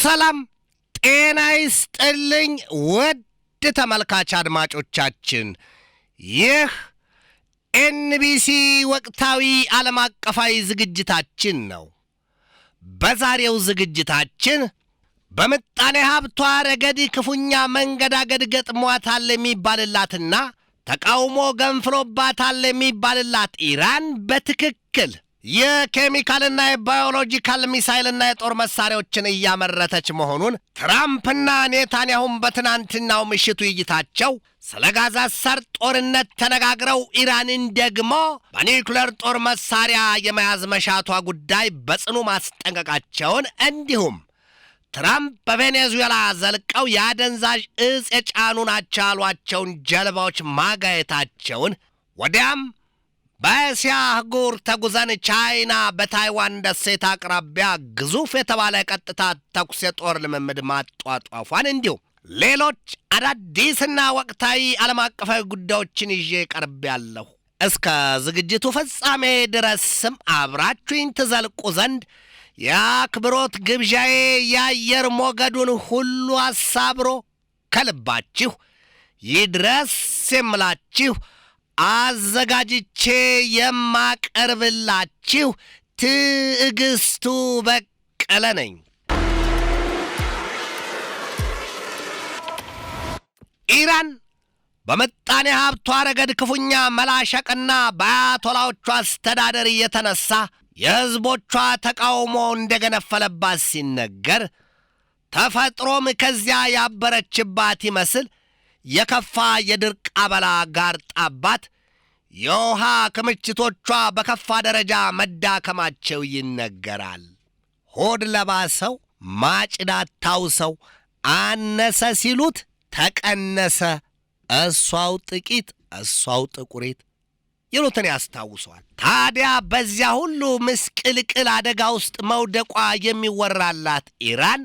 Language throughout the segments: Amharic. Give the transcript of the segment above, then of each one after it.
ሰላም ጤና ይስጥልኝ ውድ ተመልካች አድማጮቻችን፣ ይህ ኤንቢሲ ወቅታዊ ዓለም አቀፋዊ ዝግጅታችን ነው። በዛሬው ዝግጅታችን በምጣኔ ሀብቷ ረገድ ክፉኛ መንገዳገድ ገጥሟታል የሚባልላትና ተቃውሞ ገንፍሎባታል የሚባልላት ኢራን በትክክል የኬሚካልና የባዮሎጂካል ሚሳይልና የጦር መሳሪያዎችን እያመረተች መሆኑን ትራምፕና ኔታንያሁም በትናንትናው ምሽቱ ውይይታቸው ስለ ጋዛ ሰርጥ ጦርነት ተነጋግረው ኢራንን ደግሞ በኒውክሌር ጦር መሳሪያ የመያዝ መሻቷ ጉዳይ በጽኑ ማስጠንቀቃቸውን እንዲሁም ትራምፕ በቬኔዙዌላ ዘልቀው የአደንዛዥ እጽ የጫኑ ናቸው ያሏቸውን ጀልባዎች ማጋየታቸውን ወዲያም በእስያ አህጉር ተጉዘን ቻይና በታይዋን ደሴት አቅራቢያ ግዙፍ የተባለ ቀጥታ ተኩስ የጦር ልምምድ ማጧጧፏን እንዲሁም ሌሎች አዳዲስና ወቅታዊ ዓለም አቀፋዊ ጉዳዮችን ይዤ ቀርቤያለሁ። እስከ ዝግጅቱ ፍጻሜ ድረስም አብራችሁኝ ትዘልቁ ዘንድ የአክብሮት ግብዣዬ የአየር ሞገዱን ሁሉ አሳብሮ ከልባችሁ ይድረስ የምላችሁ አዘጋጅቼ የማቀርብላችሁ ትዕግስቱ በቀለ ነኝ። ኢራን በምጣኔ ሀብቷ ረገድ ክፉኛ መላሸቅና በአያቶላዎቿ አስተዳደር እየተነሳ የሕዝቦቿ ተቃውሞ እንደገነፈለባት ሲነገር ተፈጥሮም ከዚያ ያበረችባት ይመስል የከፋ የድርቅ አበላ ጋርጣባት የውሃ ክምችቶቿ በከፋ ደረጃ መዳከማቸው ይነገራል። ሆድ ለባሰው ማጭዳታው ሰው አነሰ ሲሉት ተቀነሰ፣ እሷው ጥቂት እሷው ጥቁሪት ይሉትን ያስታውሰዋል። ታዲያ በዚያ ሁሉ ምስቅልቅል አደጋ ውስጥ መውደቋ የሚወራላት ኢራን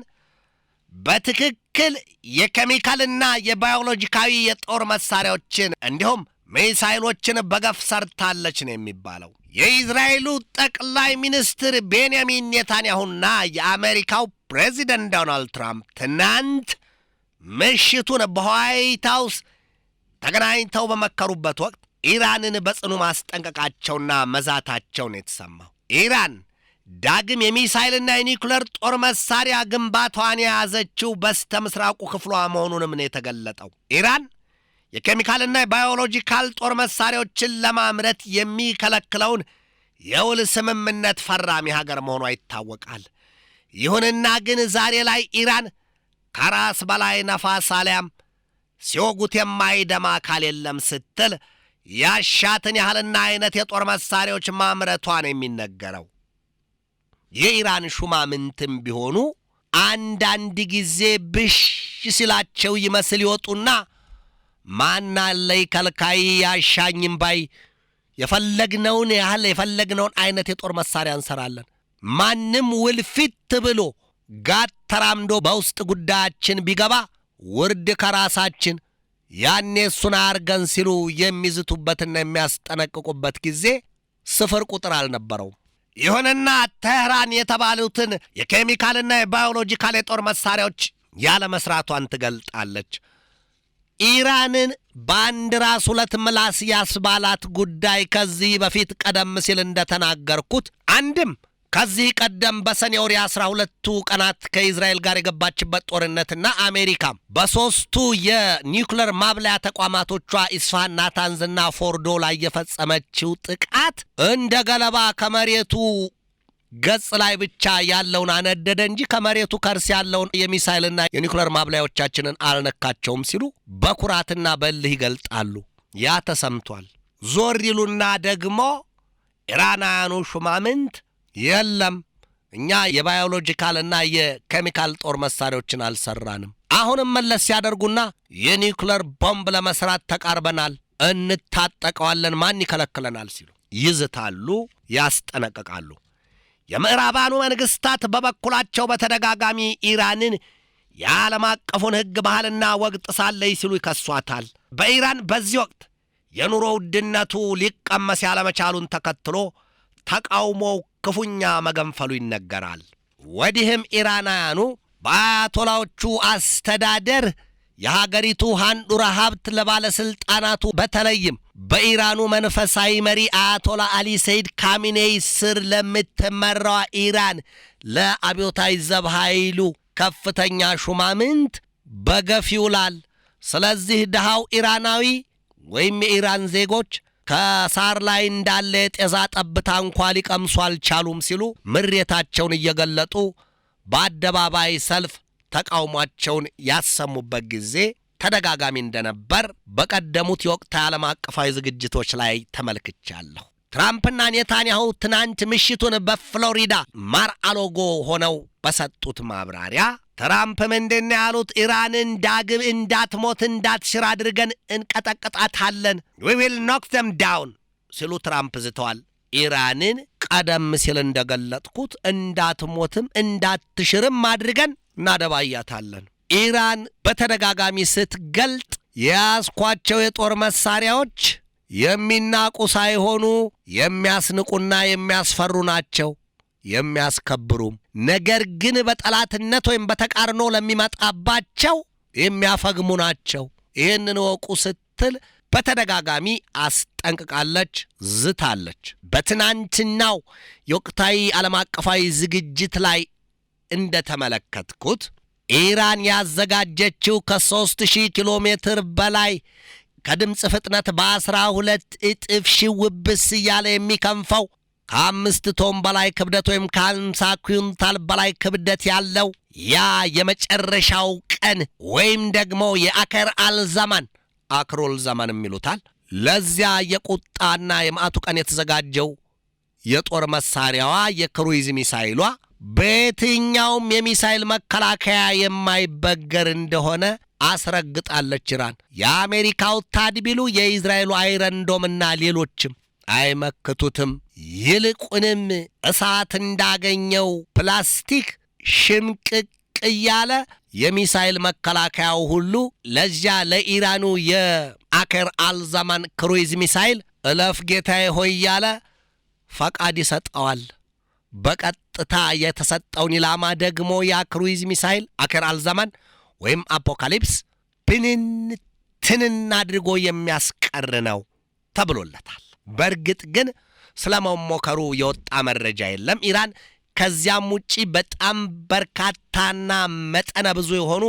በትክክል የኬሚካልና የባዮሎጂካዊ የጦር መሳሪያዎችን እንዲሁም ሚሳይሎችን በገፍ ሰርታለች ነው የሚባለው። የኢዝራኤሉ ጠቅላይ ሚኒስትር ቤንያሚን ኔታንያሁና የአሜሪካው ፕሬዚደንት ዶናልድ ትራምፕ ትናንት ምሽቱን በዋይት ሃውስ ተገናኝተው በመከሩበት ወቅት ኢራንን በጽኑ ማስጠንቀቃቸውና መዛታቸውን የተሰማው ኢራን ዳግም የሚሳይልና የኒውክሌር ጦር መሳሪያ ግንባታዋን የያዘችው በስተ ምስራቁ ክፍሏ መሆኑንም ነው የተገለጠው። ኢራን የኬሚካልና የባዮሎጂካል ጦር መሳሪያዎችን ለማምረት የሚከለክለውን የውል ስምምነት ፈራሚ ሀገር መሆኗ ይታወቃል። ይሁንና ግን ዛሬ ላይ ኢራን ከራስ በላይ ነፋስ አሊያም ሲወጉት የማይደማ አካል የለም ስትል ያሻትን ያህልና አይነት የጦር መሳሪያዎች ማምረቷን የሚነገረው የኢራን ሹማምንትም ቢሆኑ አንዳንድ ጊዜ ብሽ ሲላቸው ይመስል ይወጡና ማናለይ ከልካይ ያሻኝም ባይ የፈለግነውን ያህል የፈለግነውን አይነት የጦር መሳሪያ እንሰራለን፣ ማንም ውልፊት ብሎ ጋት ተራምዶ በውስጥ ጉዳያችን ቢገባ ውርድ ከራሳችን ያኔ እሱን አርገን ሲሉ የሚዝቱበትና የሚያስጠነቅቁበት ጊዜ ስፍር ቁጥር አልነበረው። ይሁንና ተህራን የተባሉትን የኬሚካልና የባዮሎጂካል የጦር መሳሪያዎች ያለ መስራቷን ትገልጣለች። ኢራንን በአንድ ራስ ሁለት ምላስ ያስባላት ጉዳይ ከዚህ በፊት ቀደም ሲል እንደተናገርኩት አንድም ከዚህ ቀደም በሰኔ ወር 12 ቀናት ከእስራኤል ጋር የገባችበት ጦርነትና አሜሪካም በሶስቱ የኒውክሌር ማብለያ ተቋማቶቿ ኢስፋሃን፣ ናታንዝና ፎርዶ ላይ የፈጸመችው ጥቃት እንደ ገለባ ከመሬቱ ገጽ ላይ ብቻ ያለውን አነደደ እንጂ ከመሬቱ ከርስ ያለውን የሚሳይልና የኒውክሌር ማብለያዎቻችንን አልነካቸውም ሲሉ በኩራትና በልህ ይገልጣሉ። ያ ተሰምቷል። ዞር ይሉና ደግሞ ኢራናውያኑ ሹማምንት የለም እኛ የባዮሎጂካልና የኬሚካል ጦር መሳሪያዎችን አልሰራንም፣ አሁንም መለስ ያደርጉና የኒውክሌር ቦምብ ለመስራት ተቃርበናል፣ እንታጠቀዋለን፣ ማን ይከለክለናል ሲሉ ይዝታሉ፣ ያስጠነቅቃሉ። የምዕራባኑ መንግስታት በበኩላቸው በተደጋጋሚ ኢራንን የዓለም አቀፉን ሕግ ባህልና ወግ ጥሳለች ሲሉ ይከሷታል። በኢራን በዚህ ወቅት የኑሮ ውድነቱ ሊቀመስ ያለመቻሉን ተከትሎ ተቃውሞው ክፉኛ መገንፈሉ ይነገራል። ወዲህም ኢራናውያኑ በአያቶላዎቹ አስተዳደር የሀገሪቱ አንዱራ ሀብት ለባለስልጣናቱ በተለይም በኢራኑ መንፈሳዊ መሪ አያቶላ አሊ ሰይድ ካሚኔይ ስር ለምትመራው ኢራን ለአብዮታዊ ዘብ ኃይሉ ከፍተኛ ሹማምንት በገፍ ይውላል። ስለዚህ ድሃው ኢራናዊ ወይም የኢራን ዜጎች ከሳር ላይ እንዳለ የጤዛ ጠብታ እንኳ ሊቀምሱ አልቻሉም ሲሉ ምሬታቸውን እየገለጡ በአደባባይ ሰልፍ ተቃውሟቸውን ያሰሙበት ጊዜ ተደጋጋሚ እንደነበር በቀደሙት የወቅታዊ ዓለም አቀፋዊ ዝግጅቶች ላይ ተመልክቻለሁ። ትራምፕና ኔታንያሁ ትናንት ምሽቱን በፍሎሪዳ ማር አሎጎ ሆነው በሰጡት ማብራሪያ ትራምፕ ምንድን ያሉት? ኢራንን ዳግም እንዳትሞት እንዳትሽር አድርገን እንቀጠቅጣታለን፣ we will knock them down ሲሉ ትራምፕ ዝተዋል። ኢራንን ቀደም ሲል እንደገለጥኩት እንዳትሞትም እንዳትሽርም አድርገን እናደባያታለን። ኢራን በተደጋጋሚ ስትገልጥ የያዝኳቸው የጦር መሳሪያዎች የሚናቁ ሳይሆኑ የሚያስንቁና የሚያስፈሩ ናቸው፣ የሚያስከብሩም ነገር ግን በጠላትነት ወይም በተቃርኖ ለሚመጣባቸው የሚያፈግሙ ናቸው። ይህንን ወቁ ስትል በተደጋጋሚ አስጠንቅቃለች፣ ዝታለች። በትናንትናው የወቅታዊ ዓለም አቀፋዊ ዝግጅት ላይ እንደተመለከትኩት ኢራን ያዘጋጀችው ከ3000 ኪሎ ሜትር በላይ ከድምፅ ፍጥነት በ12 እጥፍ ሽውብስ እያለ የሚከንፈው ከ5 ቶን በላይ ክብደት ወይም ከ50 ኩንታል በላይ ክብደት ያለው ያ የመጨረሻው ቀን ወይም ደግሞ የአከር አልዘማን አክሮል ዘመን የሚሉታል ለዚያ የቁጣና የማዕቱ ቀን የተዘጋጀው የጦር መሳሪያዋ የክሩይዝ ሚሳይሏ በየትኛውም የሚሳይል መከላከያ የማይበገር እንደሆነ አስረግጣለች። ኢራን የአሜሪካው ታድቢሉ የእስራኤሉ አይረንዶምና ሌሎችም አይመክቱትም። ይልቁንም እሳት እንዳገኘው ፕላስቲክ ሽምቅቅ እያለ የሚሳይል መከላከያው ሁሉ ለዚያ ለኢራኑ የአከር አልዘማን ክሩይዝ ሚሳይል እለፍ ጌታዬ ሆይ እያለ ፈቃድ ይሰጠዋል። በቀጥታ የተሰጠውን ኢላማ ደግሞ የክሩይዝ ሚሳይል አከር አልዘማን ወይም አፖካሊፕስ ብንትን አድርጎ የሚያስቀር ነው ተብሎለታል። በእርግጥ ግን ስለመሞከሩ የወጣ መረጃ የለም። ኢራን ከዚያም ውጪ በጣም በርካታና መጠነ ብዙ የሆኑ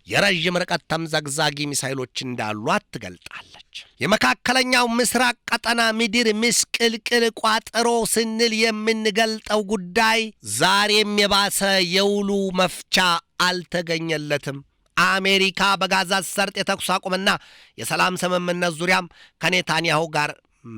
የረዥም ርቀት ተምዘግዛጊ ሚሳይሎች እንዳሏት ትገልጣለች። የመካከለኛው ምስራቅ ቀጠና ምድር ምስቅልቅል ቋጠሮ ስንል የምንገልጠው ጉዳይ ዛሬም የባሰ የውሉ መፍቻ አልተገኘለትም። አሜሪካ በጋዛ ሰርጥ የተኩስ አቁምና የሰላም ስምምነት ዙሪያም ከኔታንያሁ ጋር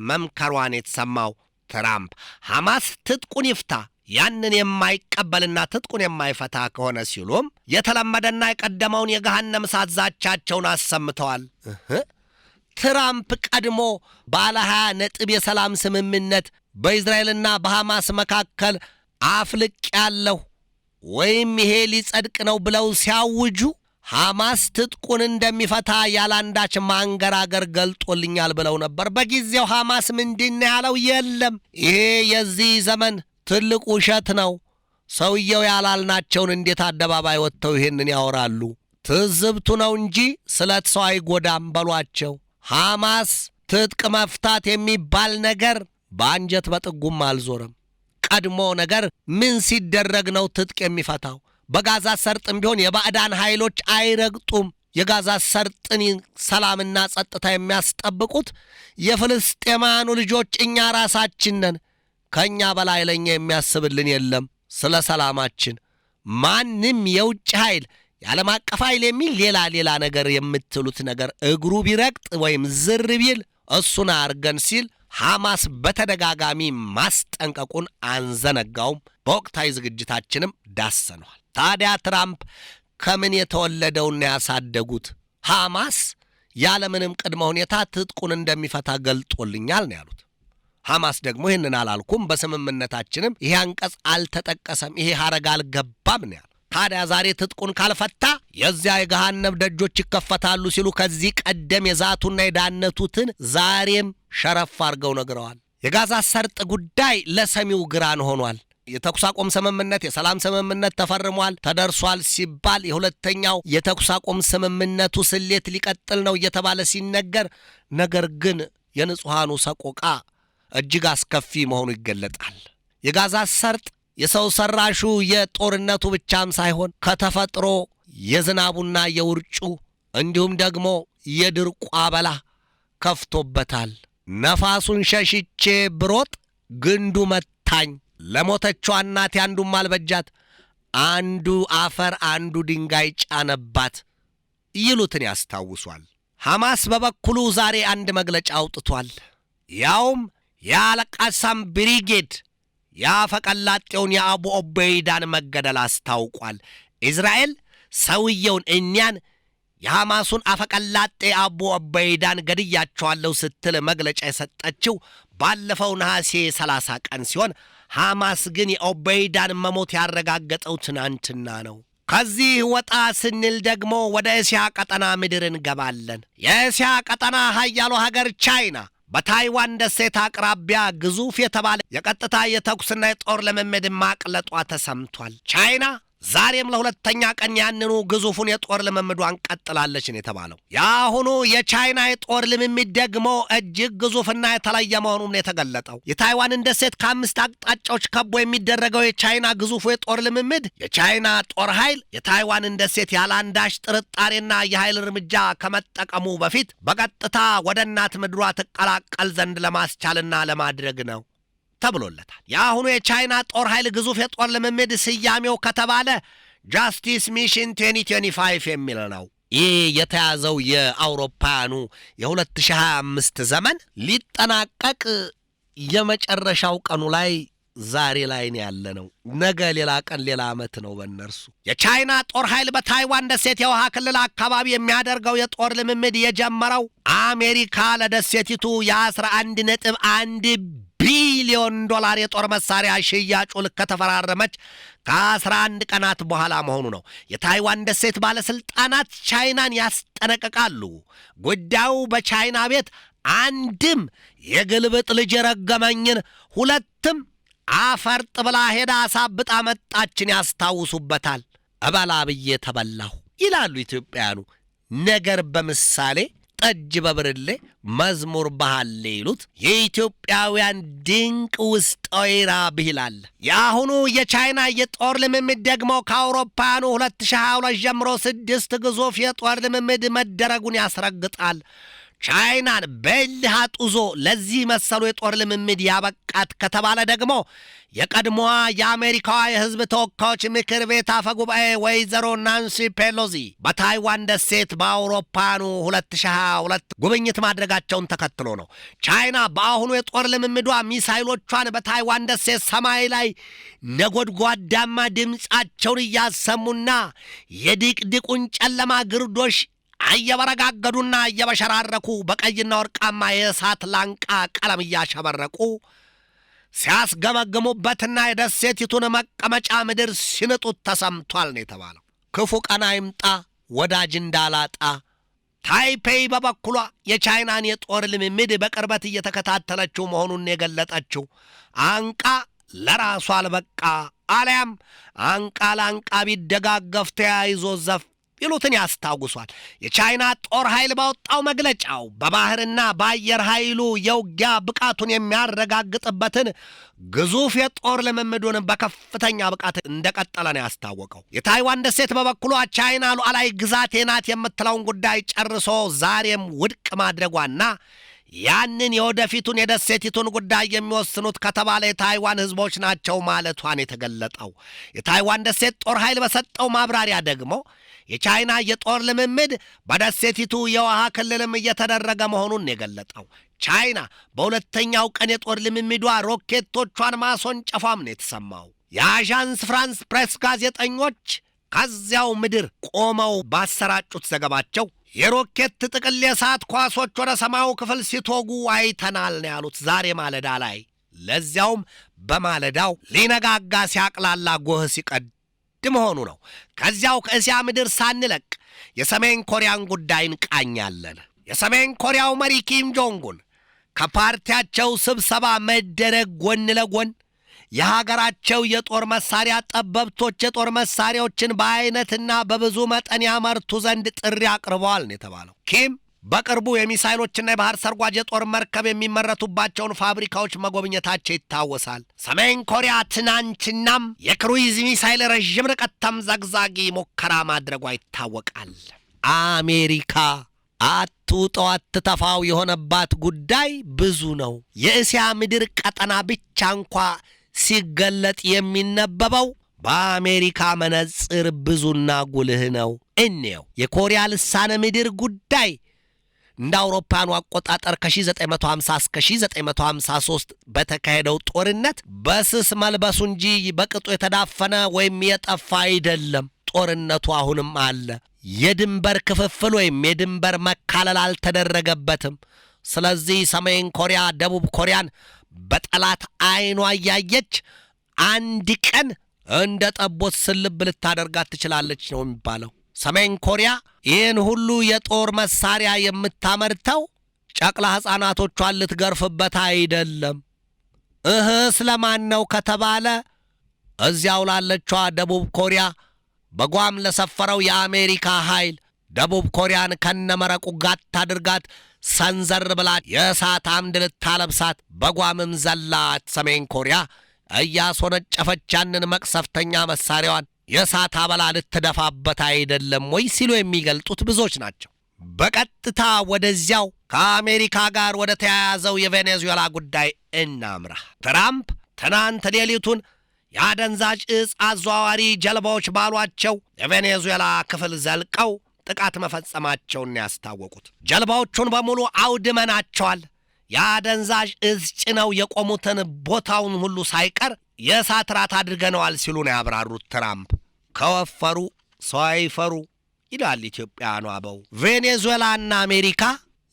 መምከሯን የተሰማው ትራምፕ ሐማስ ትጥቁን ይፍታ፣ ያንን የማይቀበልና ትጥቁን የማይፈታ ከሆነ ሲሉም የተለመደና የቀደመውን የገሃነም እሳት ዛቻቸውን አሰምተዋል። ትራምፕ ቀድሞ ባለ 20 ነጥብ የሰላም ስምምነት በእስራኤልና በሐማስ መካከል አፍልቅ ያለሁ ወይም ይሄ ሊጸድቅ ነው ብለው ሲያውጁ ሐማስ ትጥቁን እንደሚፈታ ያላንዳች ማንገራገር ገልጦልኛል ብለው ነበር። በጊዜው ሐማስ ምንድን ያለው? የለም ይሄ የዚህ ዘመን ትልቁ ውሸት ነው፣ ሰውየው ያላልናቸውን እንዴት አደባባይ ወጥተው ይሄንን ያወራሉ? ትዝብቱ ነው እንጂ ስለት ሰው አይጎዳም በሏቸው። ሐማስ ትጥቅ መፍታት የሚባል ነገር በአንጀት በጥጉም አልዞረም። ቀድሞ ነገር ምን ሲደረግ ነው ትጥቅ የሚፈታው? በጋዛ ሰርጥም ቢሆን የባዕዳን ኃይሎች አይረግጡም። የጋዛ ሰርጥን ሰላምና ጸጥታ የሚያስጠብቁት የፍልስጤማኑ ልጆች እኛ ራሳችን ነን። ከእኛ በላይ ለኛ የሚያስብልን የለም። ስለ ሰላማችን ማንም የውጭ ኃይል የዓለም አቀፍ ኃይል የሚል ሌላ ነገር የምትሉት ነገር እግሩ ቢረግጥ ወይም ዝር ቢል እሱን አርገን ሲል ሐማስ በተደጋጋሚ ማስጠንቀቁን አንዘነጋውም። በወቅታዊ ዝግጅታችንም ዳሰነዋል። ታዲያ ትራምፕ ከምን የተወለደውና ያሳደጉት ሐማስ ያለምንም ቅድመ ሁኔታ ትጥቁን እንደሚፈታ ገልጦልኛል ነው ያሉት። ሐማስ ደግሞ ይህንን አላልኩም፣ በስምምነታችንም ይሄ አንቀጽ አልተጠቀሰም፣ ይሄ ሐረግ አልገባም ነው ያሉት። ታዲያ ዛሬ ትጥቁን ካልፈታ የዚያ የገሃነም ደጆች ይከፈታሉ ሲሉ ከዚህ ቀደም የዛቱና የዳነቱትን ዛሬም ሸረፍ አድርገው ነግረዋል። የጋዛ ሰርጥ ጉዳይ ለሰሚው ግራን ሆኗል። የተኩስ አቁም ስምምነት የሰላም ስምምነት ተፈርሟል ተደርሷል ሲባል የሁለተኛው የተኩስ አቁም ስምምነቱ ስሌት ሊቀጥል ነው እየተባለ ሲነገር ነገር ግን የንጹሃኑ ሰቆቃ እጅግ አስከፊ መሆኑ ይገለጣል። የጋዛ ሰርጥ የሰው ሰራሹ የጦርነቱ ብቻም ሳይሆን ከተፈጥሮ የዝናቡና የውርጩ እንዲሁም ደግሞ የድርቁ አበላ ከፍቶበታል። ነፋሱን ሸሽቼ ብሮጥ ግንዱ መታኝ፣ ለሞተችው እናቴ አንዱም አልበጃት፣ አንዱ አፈር አንዱ ድንጋይ ጫነባት ይሉትን ያስታውሷል። ሐማስ በበኩሉ ዛሬ አንድ መግለጫ አውጥቷል። ያውም የአልቃሳም ብሪጌድ ያፈቀላጤውን የአቡ ኦበይዳን መገደል አስታውቋል። እስራኤል ሰውየውን እኛን የሐማሱን አፈቀላጤ አቡ ኦበይዳን ገድያቸዋለሁ ስትል መግለጫ የሰጠችው ባለፈው ነሐሴ 30 ቀን ሲሆን ሐማስ ግን የኦበይዳን መሞት ያረጋገጠው ትናንትና ነው። ከዚህ ወጣ ስንል ደግሞ ወደ እስያ ቀጠና ምድር እንገባለን። የእስያ ቀጠና ኃያሉ ሀገር ቻይና በታይዋን ደሴት አቅራቢያ ግዙፍ የተባለ የቀጥታ የተኩስና የጦር ልምምድ ማቅለጧ ተሰምቷል። ቻይና ዛሬም ለሁለተኛ ቀን ያንኑ ግዙፉን የጦር ልምምዷን ቀጥላለች ነው የተባለው። የአሁኑ የቻይና የጦር ልምምድ ደግሞ እጅግ ግዙፍና የተለየ መሆኑን የተገለጠው የታይዋንን ደሴት ከ5 አቅጣጫዎች ከቦ የሚደረገው የቻይና ግዙፉ የጦር ልምምድ የቻይና ጦር ኃይል የታይዋንን ደሴት ያለ አንዳች ጥርጣሬና የኃይል እርምጃ ከመጠቀሙ በፊት በቀጥታ ወደ እናት ምድሯ ትቀላቀል ዘንድ ለማስቻልና ለማድረግ ነው ተብሎለታል። የአሁኑ የቻይና ጦር ኃይል ግዙፍ የጦር ልምምድ ስያሜው ከተባለ ጃስቲስ ሚሽን 2025 የሚል ነው። ይህ የተያዘው የአውሮፓውያኑ የ2025 ዘመን ሊጠናቀቅ የመጨረሻው ቀኑ ላይ ዛሬ ላይ ነው ያለነው። ነገ ሌላ ቀን ሌላ ዓመት ነው በእነርሱ። የቻይና ጦር ኃይል በታይዋን ደሴት የውሃ ክልል አካባቢ የሚያደርገው የጦር ልምምድ የጀመረው አሜሪካ ለደሴቲቱ የ11.1 ቢሊዮን ዶላር የጦር መሳሪያ ሽያጭ ውል ከተፈራረመች ከ11 ቀናት በኋላ መሆኑ ነው። የታይዋን ደሴት ባለስልጣናት ቻይናን ያስጠነቅቃሉ። ጉዳዩ በቻይና ቤት አንድም የግልብጥ ልጅ የረገመኝን ሁለትም አፈርጥ ብላ ሄዳ አሳብጣ መጣችን ያስታውሱበታል። እበላ ብዬ ተበላሁ ይላሉ ኢትዮጵያውያኑ። ነገር በምሳሌ ጠጅ በብርሌ መዝሙር ባህሌ ይሉት የኢትዮጵያውያን ድንቅ ውስጣዊ ራብ ይላል። የአሁኑ የቻይና የጦር ልምምድ ደግሞ ከአውሮፓውያኑ 2022 ጀምሮ 6 ግዙፍ የጦር ልምምድ መደረጉን ያስረግጣል። ቻይናን በእልህ አጡዞ ለዚህ መሰሉ የጦር ልምምድ ያበቃት ከተባለ ደግሞ የቀድሞዋ የአሜሪካዋ የሕዝብ ተወካዮች ምክር ቤት አፈ ጉባኤ ወይዘሮ ናንሲ ፔሎሲ በታይዋን ደሴት በአውሮፓውያኑ 2022 ጉብኝት ማድረጋቸውን ተከትሎ ነው። ቻይና በአሁኑ የጦር ልምምዷ ሚሳይሎቿን በታይዋን ደሴት ሰማይ ላይ ነጎድጓዳማ ድምፃቸውን እያሰሙና የድቅድቁን ጨለማ ግርዶሽ እየበረጋገዱና እየበሸራረኩ በቀይና ወርቃማ የእሳት ላንቃ ቀለም እያሸበረቁ ሲያስገመግሙበትና የደሴቲቱን መቀመጫ ምድር ሲንጡት ተሰምቷል ነው የተባለው። ክፉ ቀን አይምጣ ወዳጅ እንዳላጣ። ታይፔይ በበኩሏ የቻይናን የጦር ልምምድ በቅርበት እየተከታተለችው መሆኑን የገለጠችው አንቃ ለራሷ አልበቃ አሊያም አንቃ ለአንቃ ቢደጋገፍ ተያይዞ ዘፍ ይሉትን ያስታውሷል። የቻይና ጦር ኃይል ባወጣው መግለጫው በባህርና በአየር ኃይሉ የውጊያ ብቃቱን የሚያረጋግጥበትን ግዙፍ የጦር ልምምዱን በከፍተኛ ብቃት እንደቀጠለ ነው ያስታወቀው። የታይዋን ደሴት በበኩሏ ቻይና ሉዓላዊ ግዛቴ ናት የምትለውን ጉዳይ ጨርሶ ዛሬም ውድቅ ማድረጓና ያንን የወደፊቱን የደሴቲቱን ጉዳይ የሚወስኑት ከተባለ የታይዋን ሕዝቦች ናቸው ማለቷን የተገለጠው። የታይዋን ደሴት ጦር ኃይል በሰጠው ማብራሪያ ደግሞ የቻይና የጦር ልምምድ በደሴቲቱ የውሃ ክልልም እየተደረገ መሆኑን የገለጠው። ቻይና በሁለተኛው ቀን የጦር ልምምዷ ሮኬቶቿን ማስወንጨፏም ነው የተሰማው። የአዣንስ ፍራንስ ፕሬስ ጋዜጠኞች ከዚያው ምድር ቆመው ባሰራጩት ዘገባቸው የሮኬት ጥቅል የሰዓት ኳሶች ወደ ሰማዩ ክፍል ሲቶጉ አይተናል ነው ያሉት ዛሬ ማለዳ ላይ። ለዚያውም በማለዳው ሊነጋጋ ሲያቅላላ ጎህ ሲቀድ መሆኑ ነው። ከዚያው ከእስያ ምድር ሳንለቅ የሰሜን ኮሪያን ጉዳይ እንቃኛለን። የሰሜን ኮሪያው መሪ ኪም ጆንግ ኡን ከፓርቲያቸው ስብሰባ መደረግ ጎን ለጎን የሀገራቸው የጦር መሳሪያ ጠበብቶች የጦር መሳሪያዎችን በአይነትና በብዙ መጠን ያመርቱ ዘንድ ጥሪ አቅርበዋል ነው የተባለው። ኪም በቅርቡ የሚሳይሎችና የባህር ሰርጓጅ የጦር መርከብ የሚመረቱባቸውን ፋብሪካዎች መጎብኘታቸው ይታወሳል። ሰሜን ኮሪያ ትናንትናም የክሩይዝ ሚሳይል ረዥም ርቀት ተምዘግዛጊ ሙከራ ማድረጓ ይታወቃል። አሜሪካ አትውጠው አትተፋው የሆነባት ጉዳይ ብዙ ነው። የእስያ ምድር ቀጠና ብቻ እንኳ ሲገለጥ የሚነበበው በአሜሪካ መነጽር ብዙና ጉልህ ነው። እኔው የኮሪያ ልሳነ ምድር ጉዳይ እንደ አውሮፓውያኑ አቆጣጠር ከ1950 እስከ 1953 በተካሄደው ጦርነት በስስ መልበሱ እንጂ በቅጡ የተዳፈነ ወይም የጠፋ አይደለም። ጦርነቱ አሁንም አለ። የድንበር ክፍፍል ወይም የድንበር መካለል አልተደረገበትም። ስለዚህ ሰሜን ኮሪያ ደቡብ ኮሪያን በጠላት አይኗ እያየች አንድ ቀን እንደ ጠቦት ስልብ ልታደርጋት ትችላለች ነው የሚባለው። ሰሜን ኮሪያ ይህን ሁሉ የጦር መሳሪያ የምታመርተው ጨቅላ ሕፃናቶቿን ልትገርፍበት አይደለም። ስለማን ነው ከተባለ እዚያው ላለችዋ ደቡብ ኮሪያ በጓም ለሰፈረው የአሜሪካ ኃይል ደቡብ ኮሪያን ከነመረቁ ጋት አድርጋት ሰንዘር ብላት የእሳት አምድ ልታለብሳት በጓምም ዘላት ሰሜን ኮሪያ እያስወነጨፈች ያንን መቅሰፍተኛ መሳሪያዋን የእሳት አበላ ልትደፋበት አይደለም ወይ ሲሉ የሚገልጡት ብዙዎች ናቸው። በቀጥታ ወደዚያው ከአሜሪካ ጋር ወደ ተያያዘው የቬኔዙዌላ ጉዳይ እናምራ። ትራምፕ ትናንት ሌሊቱን የአደንዛዥ ዕፅ አዘዋዋሪ ጀልባዎች ባሏቸው የቬኔዙዌላ ክፍል ዘልቀው ጥቃት መፈጸማቸውን ያስታወቁት። ጀልባዎቹን በሙሉ አውድመናቸዋል፣ የአደንዛዥ ዕፅ ጭነው የቆሙትን ቦታውን ሁሉ ሳይቀር የእሳት ራት አድርገነዋል ሲሉ ነው ያብራሩት። ትራምፕ ከወፈሩ ሰው አይፈሩ ይላል ኢትዮጵያውያኑ አበው። ቬኔዙዌላና አሜሪካ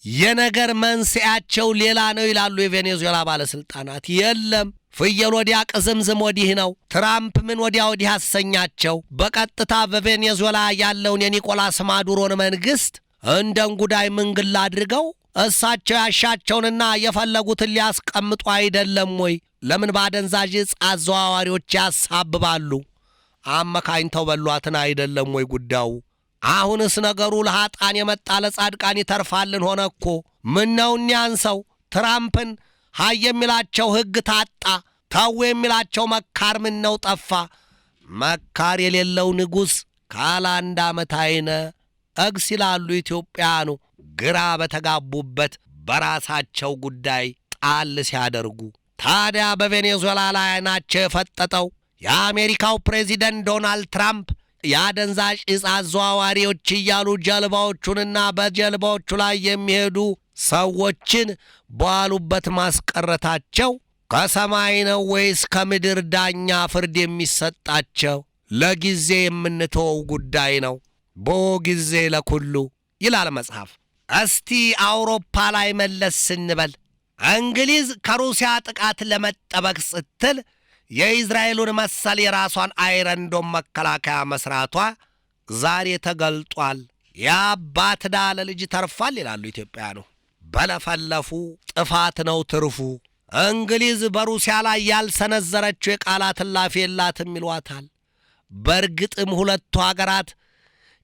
የነገር መንስኤያቸው ሌላ ነው ይላሉ የቬኔዙዌላ ባለሥልጣናት። የለም ፍየል ወዲያ ቅዝምዝም ወዲህ ነው። ትራምፕ ምን ወዲያ ወዲህ አሰኛቸው? በቀጥታ በቬኔዙዌላ ያለውን የኒኮላስ ማዱሮን መንግሥት እንደ እንጉዳይ ምንግል አድርገው እሳቸው ያሻቸውንና የፈለጉትን ሊያስቀምጡ አይደለም ወይ? ለምን በአደንዛዥ ዕፅ አዘዋዋሪዎች ያሳብባሉ? አመካኝተው በሏትን አይደለም ወይ ጉዳዩ? አሁንስ ነገሩ ለኀጣን የመጣ ለጻድቃን ይተርፋልን ሆነ እኮ። ምነው እኒያን ሰው ትራምፕን ሀይ የሚላቸው ሕግ ታጣ፣ ተው የሚላቸው መካር ምነው ጠፋ? መካር የሌለው ንጉሥ ካለ አንድ ዓመት አይነ እግስ ይላሉ ኢትዮጵያኑ ግራ በተጋቡበት በራሳቸው ጉዳይ ጣል ሲያደርጉ። ታዲያ በቬኔዙዌላ ላይ አይናቸው የፈጠጠው የአሜሪካው ፕሬዚደንት ዶናልድ ትራምፕ የአደንዛዥ ዕፅ አዘዋዋሪዎች እያሉ ጀልባዎቹንና በጀልባዎቹ ላይ የሚሄዱ ሰዎችን በዋሉበት ማስቀረታቸው ከሰማይ ነው ወይስ ከምድር ዳኛ ፍርድ የሚሰጣቸው? ለጊዜ የምንተወው ጉዳይ ነው። ቦ ጊዜ ለኩሉ ይላል መጽሐፍ። እስቲ አውሮፓ ላይ መለስ ስንበል እንግሊዝ ከሩሲያ ጥቃት ለመጠበቅ ስትል የእስራኤሉን መሰል የራሷን አይረንዶም መከላከያ መስራቷ ዛሬ ተገልጧል። የአባት ዕዳ ለልጅ ተርፋል ይላሉ ኢትዮጵያውያኑ። በለፈለፉ ጥፋት ነው ትርፉ። እንግሊዝ በሩሲያ ላይ ያልሰነዘረችው የቃላት እላፊ የላትም ይሏታል። በእርግጥም ሁለቱ አገራት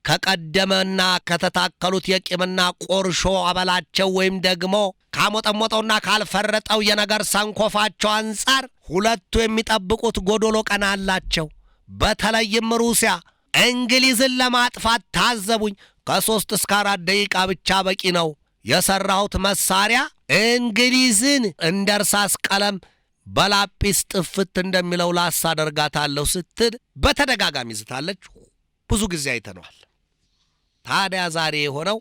ከቀደመና ከተታከሉት የቂምና ቆርሾ አበላቸው ወይም ደግሞ ካሞጠሞጠውና ካልፈረጠው የነገር ሰንኮፋቸው አንጻር ሁለቱ የሚጠብቁት ጎዶሎ ቀን አላቸው። በተለይም ሩሲያ እንግሊዝን ለማጥፋት ታዘቡኝ፣ ከ3 እስከ 4 ደቂቃ ብቻ በቂ ነው። የሠራሁት መሳሪያ እንግሊዝን እንደ እርሳስ ቀለም በላጲስ ጥፍት እንደሚለው ላስ አደርጋታለሁ ስትል በተደጋጋሚ ዝታለች። ብዙ ጊዜ አይተነዋል። ታዲያ ዛሬ የሆነው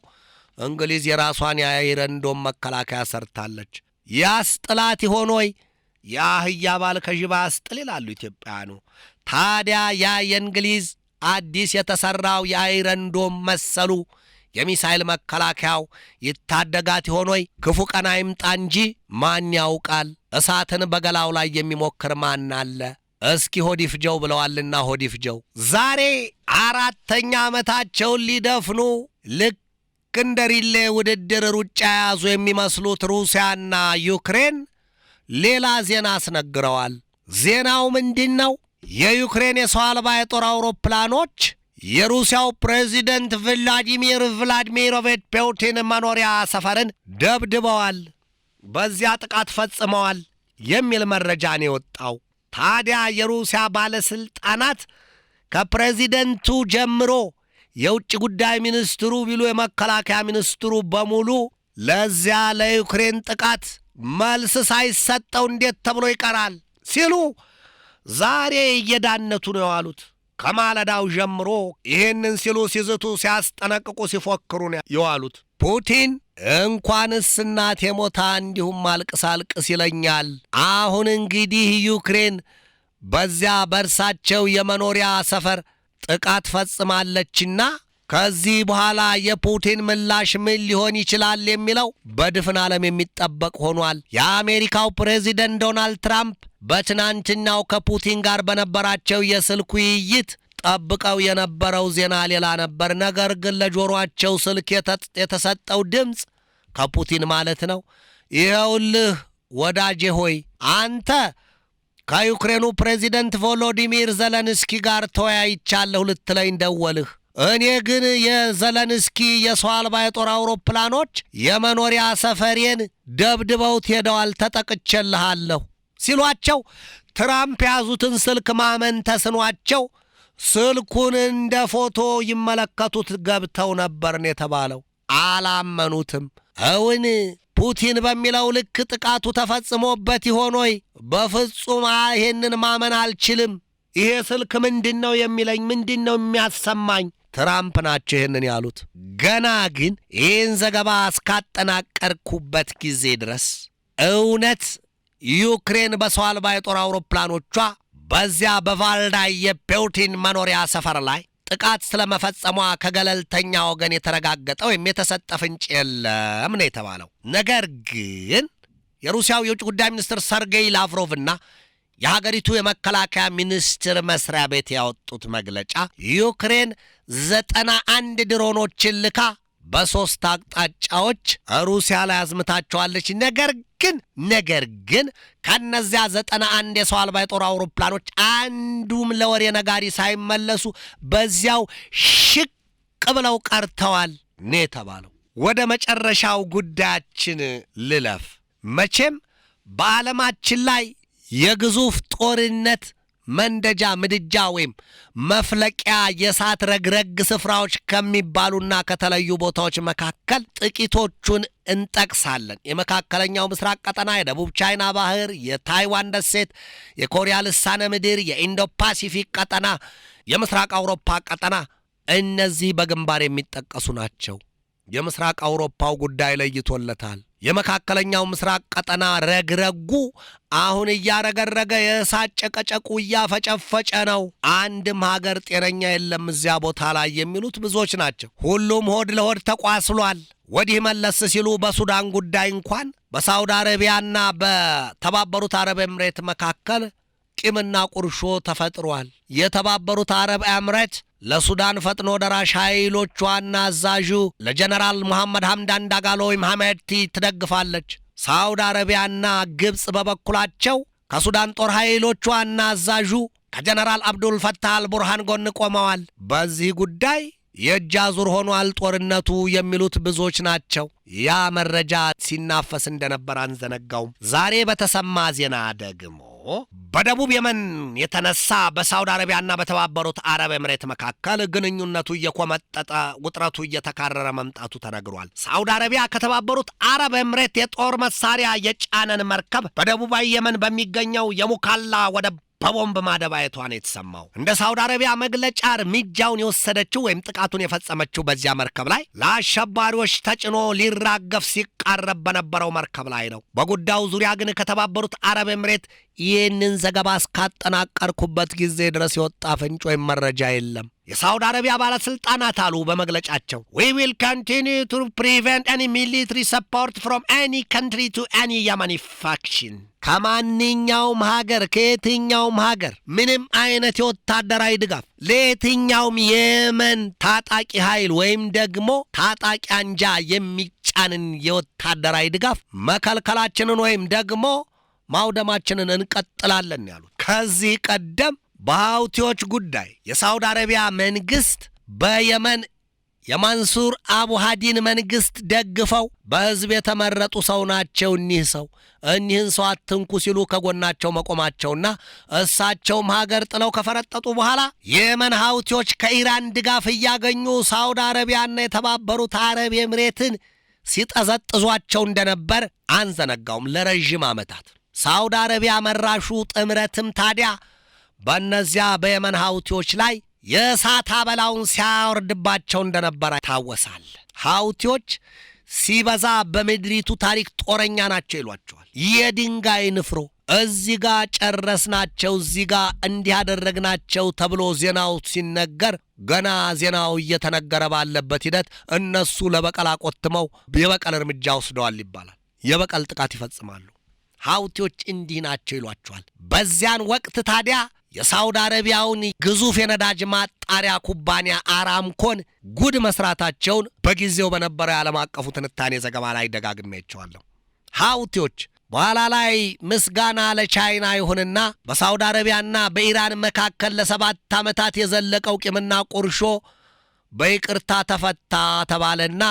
እንግሊዝ የራሷን የአይረንዶም መከላከያ ሰርታለች። ያስጥላት ይሆን ወይ? የአህያ ባል ከዥባ ያስጥል ይላሉ ኢትዮጵያውያኑ። ታዲያ ያ የእንግሊዝ አዲስ የተሠራው የአይረንዶም መሰሉ የሚሳይል መከላከያው ይታደጋት ይሆን ወይ? ክፉ ቀን አይምጣ እንጂ ማን ያውቃል? እሳትን በገላው ላይ የሚሞክር ማን አለ? እስኪ ሆድ ይፍጀው ብለዋልና ሆድ ይፍጀው። ዛሬ 4ኛ ዓመታቸውን ሊደፍኑ ልክ እንደ ሪሌ ውድድር ሩጫ የያዙ የሚመስሉት ሩሲያና ዩክሬን ሌላ ዜና አስነግረዋል። ዜናው ምንድነው? የዩክሬን የሰው አልባ የጦር አውሮፕላኖች የሩሲያው ፕሬዚደንት ቭላዲሚር ቭላዲሚሮቪች ፑቲን መኖሪያ ሰፈርን ደብድበዋል፣ በዚያ ጥቃት ፈጽመዋል የሚል መረጃ ነው የወጣው። ታዲያ የሩሲያ ባለስልጣናት ከፕሬዚደንቱ ጀምሮ የውጭ ጉዳይ ሚኒስትሩ ቢሉ የመከላከያ ሚኒስትሩ በሙሉ ለዚያ ለዩክሬን ጥቃት መልስ ሳይሰጠው እንዴት ተብሎ ይቀራል ሲሉ ዛሬ እየዳነቱ ነው የዋሉት። ከማለዳው ጀምሮ ይህንን ሲሉ ሲዝቱ፣ ሲያስጠነቅቁ፣ ሲፎክሩ ነው የዋሉት። ፑቲን እንኳንስ እናቴ ሞታ እንዲሁም አልቅስ ይለኛል። አሁን እንግዲህ ዩክሬን በዚያ በእርሳቸው የመኖሪያ ሰፈር ጥቃት ፈጽማለችና ከዚህ በኋላ የፑቲን ምላሽ ምን ሊሆን ይችላል የሚለው በድፍን ዓለም የሚጠበቅ ሆኗል። የአሜሪካው ፕሬዚደንት ዶናልድ ትራምፕ በትናንትናው ከፑቲን ጋር በነበራቸው የስልክ ውይይት ጠብቀው የነበረው ዜና ሌላ ነበር። ነገር ግን ለጆሮአቸው ስልክ የተሰጠው ድምፅ ከፑቲን ማለት ነው፣ ይኸውልህ ወዳጄ ሆይ አንተ ከዩክሬኑ ፕሬዚደንት ቮሎዲሚር ዘለንስኪ ጋር ተወያይቻለሁ ልትለኝ ደወልህ። እኔ ግን የዘለንስኪ የሰው አልባ የጦር አውሮፕላኖች የመኖሪያ ሰፈሬን ደብድበውት ሄደዋል፣ ተጠቅቼልሃለሁ ሲሏቸው ትራምፕ ያዙትን ስልክ ማመን ተስኗቸው ስልኩን እንደ ፎቶ ይመለከቱት ገብተው ነበርን የተባለው። አላመኑትም። እውን ፑቲን በሚለው ልክ ጥቃቱ ተፈጽሞበት ይሆን ወይ? በፍጹም ይሄንን ማመን አልችልም። ይሄ ስልክ ምንድነው የሚለኝ? ምንድነው የሚያሰማኝ? ትራምፕ ናቸው ይህንን ያሉት። ገና ግን ይህን ዘገባ እስካጠናቀርኩበት ጊዜ ድረስ እውነት ዩክሬን በሰው አልባ የጦር አውሮፕላኖቿ በዚያ በቫልዳይ የፑቲን መኖሪያ ሰፈር ላይ ጥቃት ስለመፈጸሟ ከገለልተኛ ወገን የተረጋገጠ ወይም የተሰጠ ፍንጭ የለም ነው የተባለው። ነገር ግን የሩሲያው የውጭ ጉዳይ ሚኒስትር ሰርጌይ ላቭሮቭና የሀገሪቱ የመከላከያ ሚኒስትር መስሪያ ቤት ያወጡት መግለጫ ዩክሬን 91 ድሮኖችን ልካ በ3 አቅጣጫዎች ሩሲያ ላይ አዝምታቸዋለች። ነገር ግን ከነዚያ 91 የሰው አልባ የጦር አውሮፕላኖች አንዱም ለወሬ ነጋሪ ሳይመለሱ በዚያው ሽቅ ብለው ቀርተዋል ነው የተባለው። ወደ መጨረሻው ጉዳያችን ልለፍ። መቼም በዓለማችን ላይ የግዙፍ ጦርነት መንደጃ ምድጃ ወይም መፍለቂያ የእሳት ረግረግ ስፍራዎች ከሚባሉና ከተለዩ ቦታዎች መካከል ጥቂቶቹን እንጠቅሳለን። የመካከለኛው ምስራቅ ቀጠና፣ የደቡብ ቻይና ባህር፣ የታይዋን ደሴት፣ የኮሪያ ልሳነ ምድር፣ የኢንዶ ፓሲፊክ ቀጠና፣ የምስራቅ አውሮፓ ቀጠና፣ እነዚህ በግንባር የሚጠቀሱ ናቸው። የምስራቅ አውሮፓው ጉዳይ ለይቶለታል። የመካከለኛው ምስራቅ ቀጠና ረግረጉ አሁን እያረገረገ የእሳት ጨቀጨቁ እያፈጨፈጨ ነው። አንድም ሀገር ጤነኛ የለም እዚያ ቦታ ላይ የሚሉት ብዙዎች ናቸው። ሁሉም ሆድ ለሆድ ተቋስሏል። ወዲህ መለስ ሲሉ በሱዳን ጉዳይ እንኳን በሳውዲ አረቢያና በተባበሩት አረብ ኤምሬት መካከል ቂምና ቁርሾ ተፈጥሯል። የተባበሩት አረብ ኤምሬት ለሱዳን ፈጥኖ ደራሽ ኃይሎች ዋና አዛዡ ለጀነራል መሐመድ ሐምዳን ዳጋሎ ወይም ሐሜድቲ ትደግፋለች። ሳውዲ አረቢያና ግብፅ በበኩላቸው ከሱዳን ጦር ኃይሎች ዋና አዛዡ ከጀነራል አብዱል ፈታህ አልቡርሃን ጎን ቆመዋል። በዚህ ጉዳይ የእጅ አዙር ሆኗል ጦርነቱ የሚሉት ብዙዎች ናቸው። ያ መረጃ ሲናፈስ እንደነበር አንዘነጋውም። ዛሬ በተሰማ ዜና ደግሞ በደቡብ የመን የተነሳ በሳውዲ አረቢያና በተባበሩት አረብ ኤምሬት መካከል ግንኙነቱ እየኮመጠጠ ውጥረቱ እየተካረረ መምጣቱ ተነግሯል። ሳውዲ አረቢያ ከተባበሩት አረብ ኤምሬት የጦር መሳሪያ የጫነን መርከብ በደቡባዊ የመን በሚገኘው የሙካላ ወደብ በቦምብ ማደባየቷን የተሰማው። እንደ ሳውዲ አረቢያ መግለጫ እርምጃውን የወሰደችው ወይም ጥቃቱን የፈጸመችው በዚያ መርከብ ላይ ለአሸባሪዎች ተጭኖ ሊራገፍ ሲቃረብ በነበረው መርከብ ላይ ነው። በጉዳዩ ዙሪያ ግን ከተባበሩት አረብ ኤምሬት ይህንን ዘገባ እስካጠናቀርኩበት ጊዜ ድረስ የወጣ ፍንጭ ወይም መረጃ የለም። የሳውዲ አረቢያ ባለስልጣናት አሉ በመግለጫቸው we will continue to prevent any military support from any country to any Yemeni faction ከማንኛውም ሀገር ከየትኛውም ሀገር ምንም አይነት የወታደራዊ ድጋፍ ለየትኛውም የመን ታጣቂ ኃይል ወይም ደግሞ ታጣቂ አንጃ የሚጫንን የወታደራዊ ድጋፍ መከልከላችንን ወይም ደግሞ ማውደማችንን እንቀጥላለን ያሉት። ከዚህ ቀደም በሐውቲዎች ጉዳይ የሳውዲ አረቢያ መንግስት በየመን የማንሱር አቡ ሃዲን መንግስት ደግፈው በህዝብ የተመረጡ ሰው ናቸው እኒህን ሰው አትንኩ ሲሉ ከጎናቸው መቆማቸውና እሳቸውም ሀገር ጥለው ከፈረጠጡ በኋላ የየመን ሐውቲዎች ከኢራን ድጋፍ እያገኙ ሳውዲ አረቢያና የተባበሩት አረብ ኤምሬትን ሲጠዘጥዟቸው እንደነበር አንዘነጋውም ለረጅም ዓመታት። ሳውዲ አረቢያ መራሹ ጥምረትም ታዲያ በእነዚያ በየመን ሐውቲዎች ላይ የእሳት አበላውን ሲያወርድባቸው እንደነበረ ይታወሳል። ሐውቲዎች ሲበዛ በምድሪቱ ታሪክ ጦረኛ ናቸው ይሏቸዋል። የድንጋይ ንፍሮ እዚህ ጋር ጨረስናቸው፣ እዚህ ጋር እንዲያደረግናቸው ተብሎ ዜናው ሲነገር ገና ዜናው እየተነገረ ባለበት ሂደት እነሱ ለበቀል አቆትመው የበቀል እርምጃ ወስደዋል ይባላል። የበቀል ጥቃት ይፈጽማሉ። ሐውቲዎች እንዲህ ናቸው ይሏቸዋል። በዚያን ወቅት ታዲያ የሳውዲ አረቢያውን ግዙፍ የነዳጅ ማጣሪያ ኩባንያ አራምኮን ጉድ መስራታቸውን በጊዜው በነበረው የዓለም አቀፉ ትንታኔ ዘገባ ላይ ደጋግሜያቸዋለሁ። ሐውቲዎች በኋላ ላይ ምስጋና ለቻይና ይሁንና በሳውዲ አረቢያና በኢራን መካከል ለ7 ዓመታት የዘለቀው ቂምና ቁርሾ በይቅርታ ተፈታ ተባለና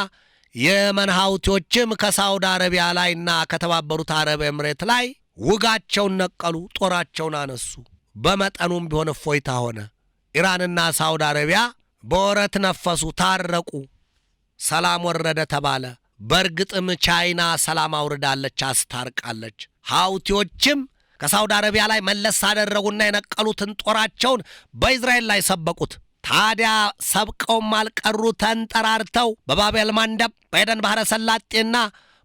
የየመን ሐውቲዎችም ከሳውዲ አረቢያ ላይና ከተባበሩት አረብ ኤምሬት ላይ ውጋቸውን ነቀሉ፣ ጦራቸውን አነሱ። በመጠኑም ቢሆን እፎይታ ሆነ። ኢራንና ሳውዲ አረቢያ በወረት ነፈሱ፣ ታረቁ፣ ሰላም ወረደ ተባለ። በእርግጥም ቻይና ሰላም አውርዳለች፣ አስታርቃለች። ሐውቲዎችም ከሳውዲ አረቢያ ላይ መለስ አደረጉና የነቀሉትን ጦራቸውን በእስራኤል ላይ ሰበቁት። ታዲያ ሰብቀውም አልቀሩ፣ ተንጠራርተው በባቤል ማንደብ በኤደን ባሕረ ሰላጤና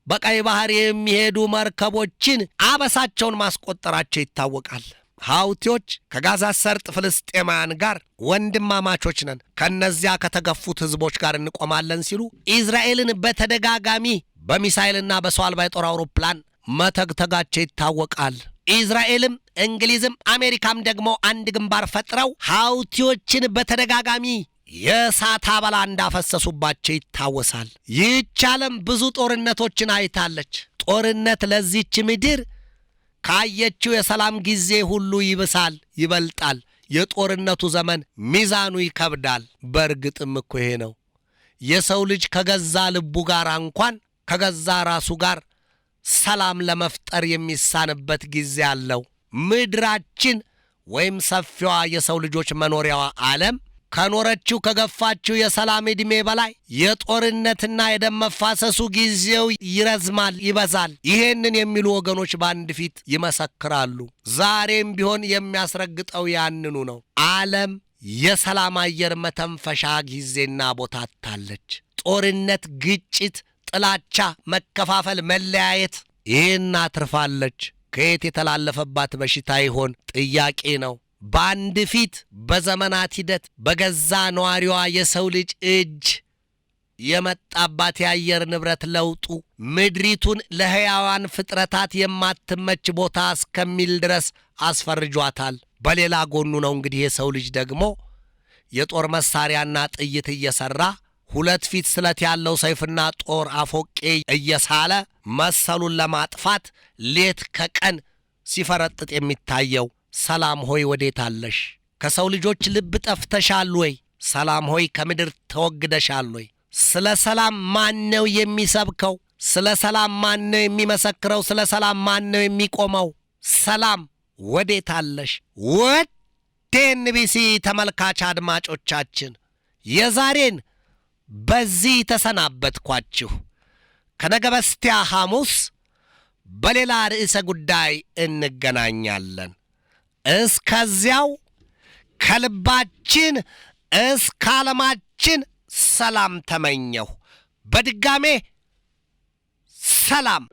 በቀይ ባህር የሚሄዱ መርከቦችን አበሳቸውን ማስቆጠራቸው ይታወቃል። ሐውቲዎች ከጋዛ ሰርጥ ፍልስጤማውያን ጋር ወንድማማቾች ነን፣ ከነዚያ ከተገፉት ሕዝቦች ጋር እንቆማለን ሲሉ እስራኤልን በተደጋጋሚ በሚሳኤልና በሰው አልባ የጦር አውሮፕላን መተግተጋቸው ይታወቃል። እስራኤልም እንግሊዝም አሜሪካም ደግሞ አንድ ግንባር ፈጥረው ሐውቲዎችን በተደጋጋሚ የእሳት አበላ እንዳፈሰሱባቸው ይታወሳል። ይህች ዓለም ብዙ ጦርነቶችን አይታለች። ጦርነት ለዚች ምድር ካየችው የሰላም ጊዜ ሁሉ ይብሳል፣ ይበልጣል። የጦርነቱ ዘመን ሚዛኑ ይከብዳል። በእርግጥም እኮ ይሄ ነው። የሰው ልጅ ከገዛ ልቡ ጋር እንኳን ከገዛ ራሱ ጋር ሰላም ለመፍጠር የሚሳንበት ጊዜ አለው። ምድራችን ወይም ሰፊዋ የሰው ልጆች መኖሪያዋ ዓለም ከኖረችው ከገፋችው የሰላም ዕድሜ በላይ የጦርነትና የደም መፋሰሱ ጊዜው ይረዝማል፣ ይበዛል። ይሄንን የሚሉ ወገኖች በአንድ ፊት ይመሰክራሉ። ዛሬም ቢሆን የሚያስረግጠው ያንኑ ነው። ዓለም የሰላም አየር መተንፈሻ ጊዜና ቦታ አታለች። ጦርነት፣ ግጭት፣ ጥላቻ፣ መከፋፈል፣ መለያየት ይህን አትርፋለች። ከየት የተላለፈባት በሽታ ይሆን ጥያቄ ነው። በአንድ ፊት በዘመናት ሂደት በገዛ ነዋሪዋ የሰው ልጅ እጅ የመጣባት የአየር ንብረት ለውጡ ምድሪቱን ለሕያዋን ፍጥረታት የማትመች ቦታ እስከሚል ድረስ አስፈርጇታል። በሌላ ጎኑ ነው እንግዲህ የሰው ልጅ ደግሞ የጦር መሳሪያና ጥይት እየሠራ 2 ፊት ስለት ያለው ሰይፍና ጦር አፎቄ እየሳለ መሰሉን ለማጥፋት ሌት ከቀን ሲፈረጥጥ የሚታየው። ሰላም ሆይ ወዴት አለሽ? ከሰው ልጆች ልብ ጠፍተሻል ወይ? ሰላም ሆይ ከምድር ተወግደሻል ወይ? ስለ ሰላም ማን ነው የሚሰብከው? ስለ ሰላም ማን ነው የሚመሰክረው? ስለ ሰላም ማን ነው የሚቆመው? ሰላም ወዴት አለሽ? ወደ ኤንቢሲ ተመልካች አድማጮቻችን የዛሬን በዚህ ተሰናበትኳችሁ። ከነገ በስቲያ ሐሙስ በሌላ ርዕሰ ጉዳይ እንገናኛለን። እስከዚያው ከልባችን እስከ ዓለማችን ሰላም ተመኘሁ። በድጋሜ ሰላም።